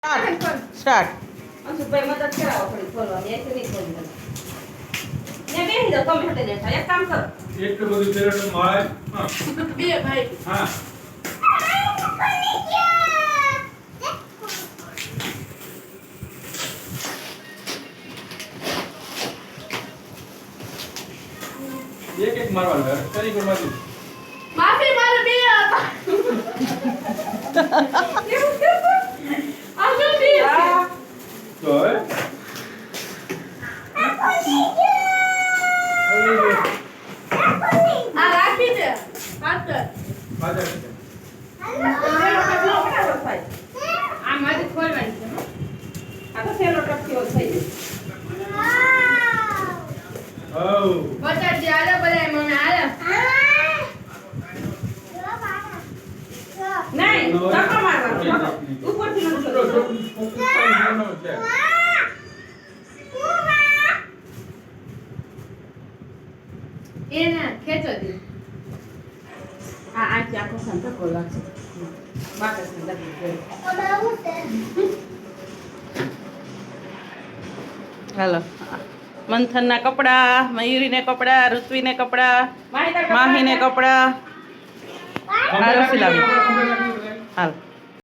Start. અંશુભાઈ મદદ કરાવો થોડી ખોલવાની એક નહીં ખોલી દો ને બેહી જાઓ તમે હટે દેતા એક કામ કરો એટલું બધું પેરેટ મારે હા બે ભાઈ હા એક મારવાનું કઈ કોણ મારી માફી મારે બે હતા આ શું છે તો હે આ રાખી દે હાથ પાછા આ મારી ખોલવાની છે આ તો સેલો ટપકી થઈ ગઈ ઓ બટા જે આલે બધા મમ્મી આલે નહીં ધક્કો મારવાનો ઉપરથી ન છોડો એને ખેંચો દે આ આખી આખો સંતકો લાગશે બાકસ ને દબી હાલો. મંથનના કપડા, મયુરીને કપડા, ઋત્વીને કપડા, માહીને કપડા. આ રસી લાવી. હાલ.